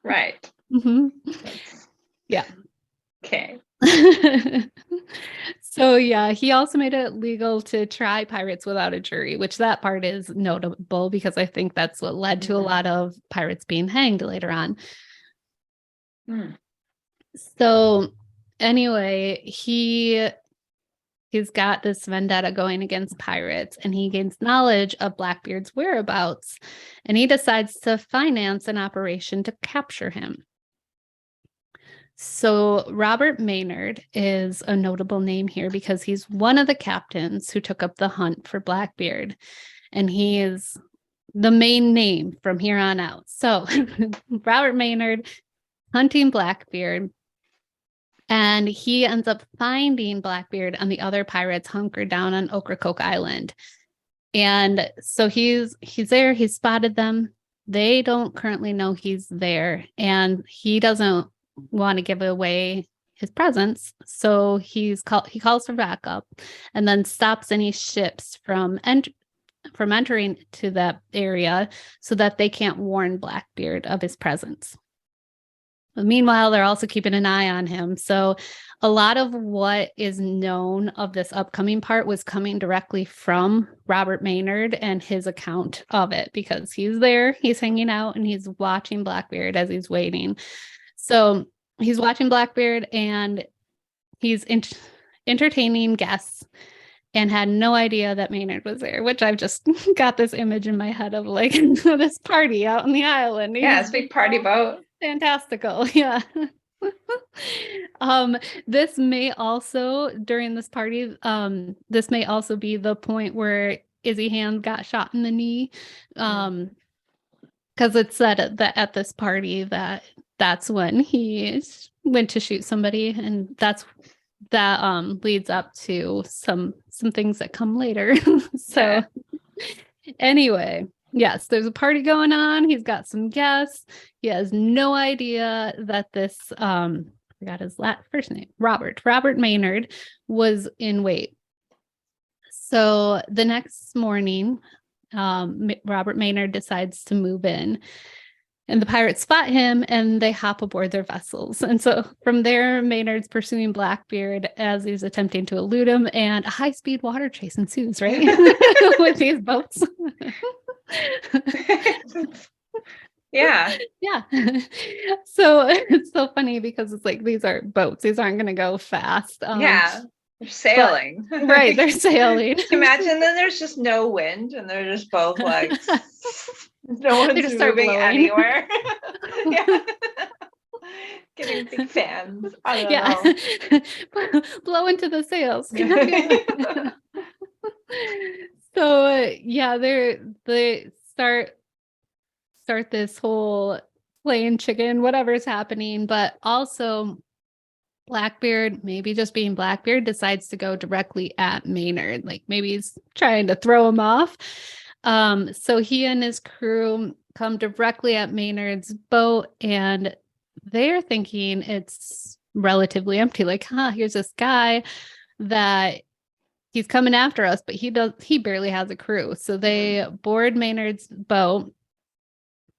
Right. Yeah. Okay. So yeah, he also made it legal to try pirates without a jury, which that part is notable because I think that's what led to a lot of pirates being hanged later on. So anyway, he's got this vendetta going against pirates, and he gains knowledge of Blackbeard's whereabouts, and he decides to finance an operation to capture him. So Robert Maynard is a notable name here because he's one of the captains who took up the hunt for Blackbeard, and he is the main name from here on out. So Robert Maynard hunting Blackbeard, and he ends up finding Blackbeard and the other pirates hunkered down on Ocracoke Island. And so he's there, he's spotted them. They don't currently know he's there, and he doesn't want to give away his presence. So he calls for backup and then stops any ships from entering to that area so that they can't warn Blackbeard of his presence. But meanwhile, they're also keeping an eye on him. So a lot of what is known of this upcoming part was coming directly from Robert Maynard and his account of it, because he's there, he's hanging out, and he's watching Blackbeard as he's waiting. So he's watching Blackbeard and he's entertaining guests and had no idea that Maynard was there, which I've just got this image in my head of like this party out on the island. Yeah, it's a big party boat. Fantastical. Yeah. This may also, during this party, this may also be the point where Izzy Hand got shot in the knee. Because it's said that at this party that that's when he went to shoot somebody, and that leads up to some things that come later. So anyway, yes, there's a party going on. He's got some guests. He has no idea that this I forgot his first name, Robert Maynard, was in wait. So the next morning, Robert Maynard decides to move in, and the pirates spot him and they hop aboard their vessels. And so from there, Maynard's pursuing Blackbeard as he's attempting to elude him, and a high-speed water chase ensues, right? With these boats. Yeah. So it's so funny because it's like, these are boats. These aren't going to go fast. They're sailing. Right, they're sailing. Imagine then there's just no wind and they're just both like, no one's moving anywhere. Getting big fans. I don't know. Blow into the sails. So they start this whole playing chicken, whatever's happening, but also Blackbeard, maybe just being Blackbeard, decides to go directly at Maynard. Like maybe he's trying to throw him off. So he and his crew come directly at Maynard's boat, and they're thinking it's relatively empty. Like, here's this guy that he's coming after us, but he barely has a crew. So they board Maynard's boat,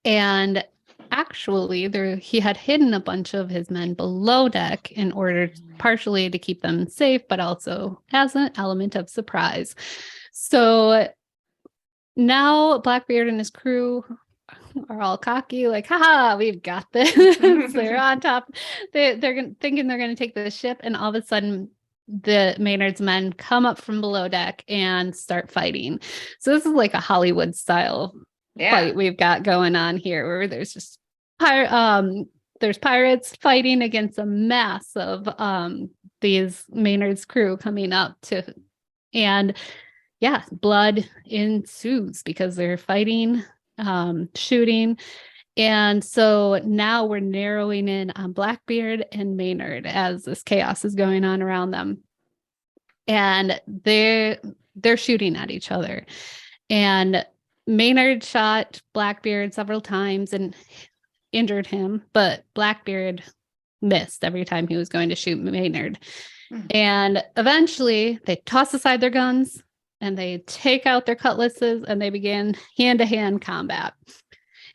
and actually he had hidden a bunch of his men below deck in order partially to keep them safe, but also as an element of surprise. So now Blackbeard and his crew are all cocky, like, haha, we've got this. They're on top. They're thinking they're going to take the ship, and all of a sudden the Maynard's men come up from below deck and start fighting. So this is like a Hollywood style fight we've got going on here, where there's just there's pirates fighting against a mass of these Maynard's crew coming up to, and blood ensues because they're fighting, shooting. And so now we're narrowing in on Blackbeard and Maynard as this chaos is going on around them. And they're shooting at each other. And Maynard shot Blackbeard several times and injured him, but Blackbeard missed every time he was going to shoot Maynard. And eventually they toss aside their guns and they take out their cutlasses and they begin hand-to-hand combat.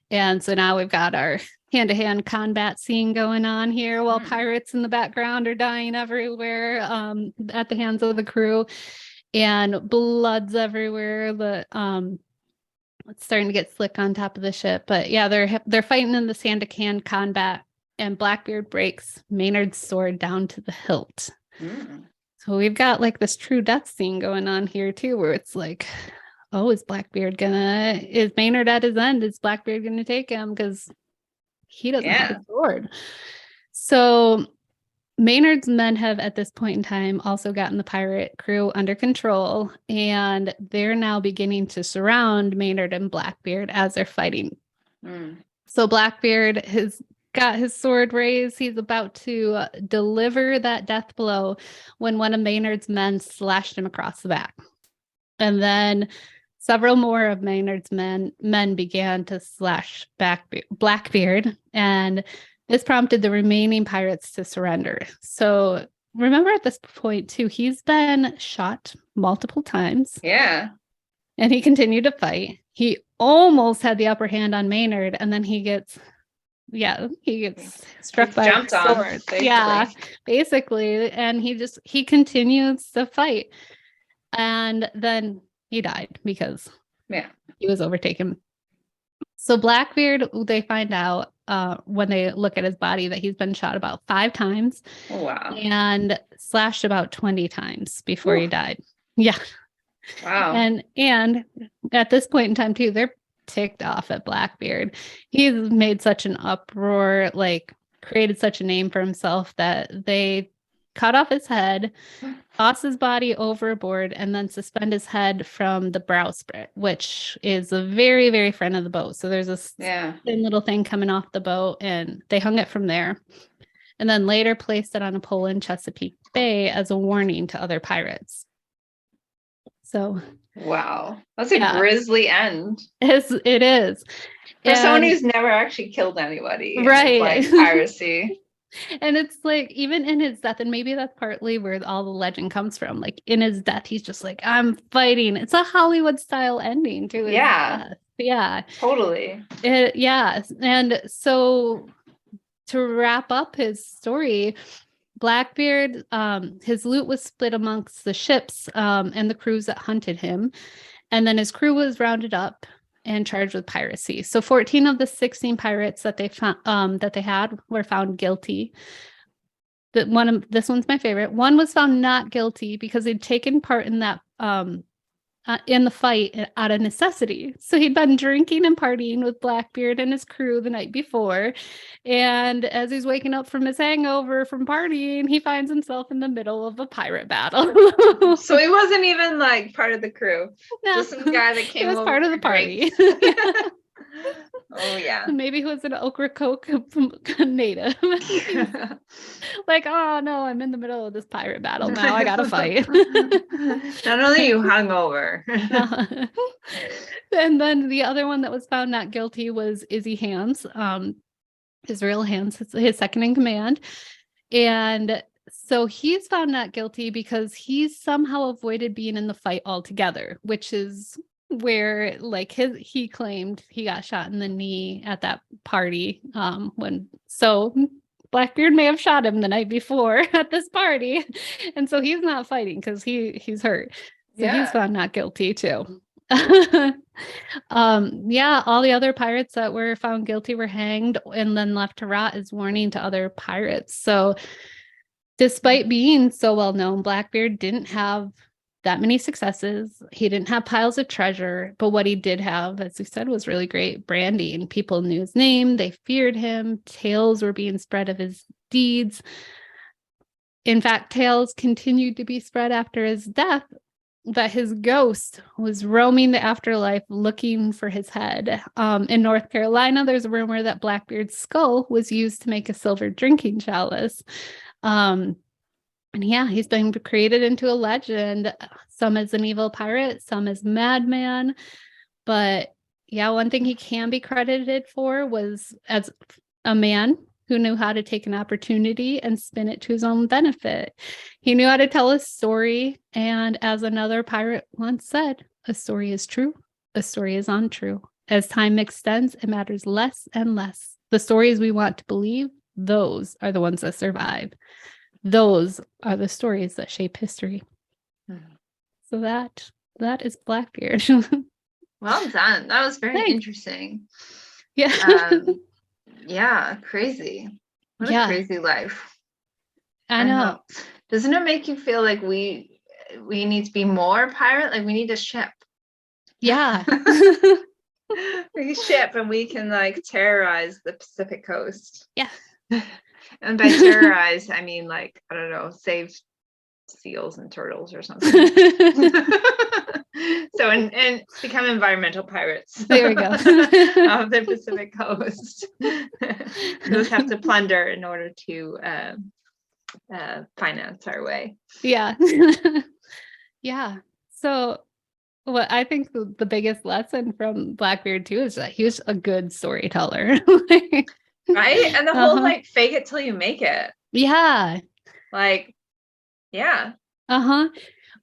And so now we've got our hand-to-hand combat scene going on here while pirates in the background are dying everywhere at the hands of the crew, and blood's everywhere. It's starting to get slick on top of the ship, but they're fighting in this hand-to-hand combat, and Blackbeard breaks Maynard's sword down to the hilt. So we've got like this true death scene going on here too, where it's like, oh, is Maynard at his end? Is Blackbeard gonna take him? Because he doesn't have a sword. So Maynard's men have at this point in time also gotten the pirate crew under control, and they're now beginning to surround Maynard and Blackbeard as they're fighting. So Blackbeard has got his sword raised. He's about to deliver that death blow when one of Maynard's men slashed him across the back. And then several more of Maynard's men began to slash Blackbeard, and this prompted the remaining pirates to surrender. So remember at this point too, he's been shot multiple times. Yeah. And he continued to fight. He almost had the upper hand on Maynard, and then he gets struck by a sword. Basically. And he continues to fight. And then he died because he was overtaken. So Blackbeard, they find out when they look at his body that he's been shot about 5 times. Oh, wow. And slashed about 20 times before he died. Yeah. Wow. And at this point in time too, they're ticked off at Blackbeard. He's made such an uproar, like created such a name for himself, that they cut off his head, toss his body overboard, and then suspend his head from the bowsprit, which is a very, very front of the boat. So there's a thin little thing coming off the boat, and they hung it from there. And then later placed it on a pole in Chesapeake Bay as a warning to other pirates. So wow, that's a grisly end. It is. For someone who's never actually killed anybody. Right. Like piracy. And it's like, even in his death, and maybe that's partly where all the legend comes from. Like in his death, he's just like, I'm fighting. It's a Hollywood style ending to his death. Yeah. Totally. And so to wrap up his story, Blackbeard, his loot was split amongst the ships and the crews that hunted him. And then his crew was rounded up and charged with piracy. So 14 of the 16 pirates that they found that they had were found guilty. This one's my favorite. One was found not guilty because he'd taken part in that in the fight out of necessity. So he'd been drinking and partying with Blackbeard and his crew the night before. And as he's waking up from his hangover from partying, he finds himself in the middle of a pirate battle. So he wasn't even like part of the crew. No. Just some guy that came over. He was part of the party. Oh yeah. Maybe he was an Ocracoke native. Like, oh no, I'm in the middle of this pirate battle now. I gotta fight. Not only you hungover. And then the other one that was found not guilty was Izzy Hands. His real Hands, his second in command. And so he's found not guilty because he's somehow avoided being in the fight altogether, which is where like he claimed he got shot in the knee at that party so Blackbeard may have shot him the night before at this party, and so he's not fighting because he's hurt. So he's found not guilty too. All the other pirates that were found guilty were hanged and then left to rot as warning to other pirates. So despite being so well known, Blackbeard didn't have that many successes. He didn't have piles of treasure, but what he did have, as we said, was really great branding. People knew his name, they feared him, tales were being spread of his deeds. In fact, tales continued to be spread after his death that his ghost was roaming the afterlife looking for his head. In North Carolina, there's a rumor that Blackbeard's skull was used to make a silver drinking chalice. And he's been created into a legend, some as an evil pirate, some as madman. But one thing he can be credited for was as a man who knew how to take an opportunity and spin it to his own benefit. He knew how to tell a story. And as another pirate once said, a story is true, a story is untrue. As time extends, it matters less and less. The stories we want to believe, those are the ones that survive. Those are the stories that shape history. So that is Blackbeard. Well done. That was very interesting. Yeah. Crazy. What a crazy life. I know. Doesn't it make you feel like we need to be more pirate? Like we need a ship. Yeah. We ship and we can like terrorize the Pacific coast. Yeah. And by terrorize, I mean like, I don't know, save seals and turtles or something. So and become environmental pirates. There we go. Of the Pacific coast. Those have to plunder in order to finance our way. Yeah. Yeah. So what I think the biggest lesson from Blackbeard too is that he was a good storyteller. Right? And the whole like fake it till you make it. Yeah. Like, yeah. Well,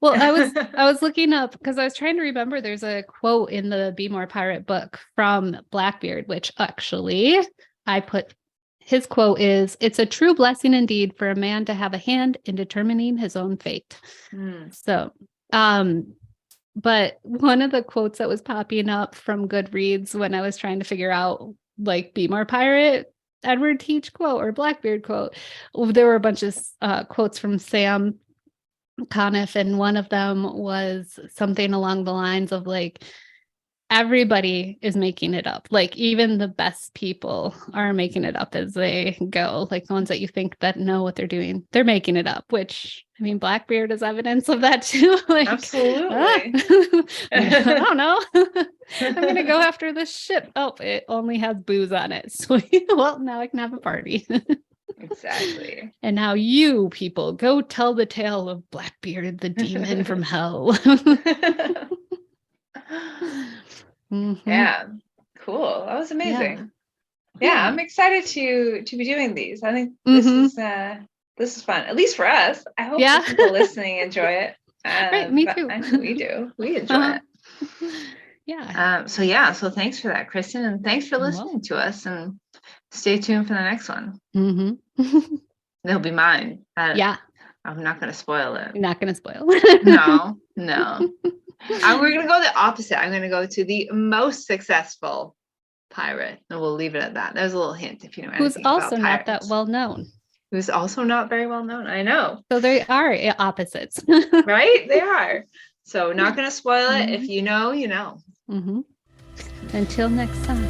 I was looking up because I was trying to remember there's a quote in the Be More Pirate book from Blackbeard, which actually I put his quote is, "It's a true blessing indeed for a man to have a hand in determining his own fate." So, but one of the quotes that was popping up from Goodreads when I was trying to figure out like Be More Pirate, Edward Teach quote or Blackbeard quote, there were a bunch of quotes from Sam Conniff, and one of them was something along the lines of like, everybody is making it up. Like even the best people are making it up as they go. Like the ones that you think that know what they're doing, they're making it up, which I mean, Blackbeard is evidence of that too. Like, Absolutely. I don't know. I'm going to go after this ship. Oh, it only has booze on it. Sweet. Well, now I can have a party. Exactly. And now you people go tell the tale of Blackbeard, the demon from hell. Yeah, cool. That was amazing. Yeah, I'm excited to be doing these. I think this is fun, at least for us. I hope the people listening enjoy it. Right, me too. I know we do. We enjoy it. Yeah. So thanks for that, Kristin, and thanks for listening to us. And stay tuned for the next one. It'll be mine. Yeah. I'm not going to spoil it. You're not going to spoil. No. We're going to go the opposite. I'm going to go to the most successful pirate, and we'll leave it at that. There's a little hint if you know anything Who's also about not that well known. Who's also not very well known. I know. So they are opposites. Right? They are. So not going to spoil it. If you know, you know. Until next time.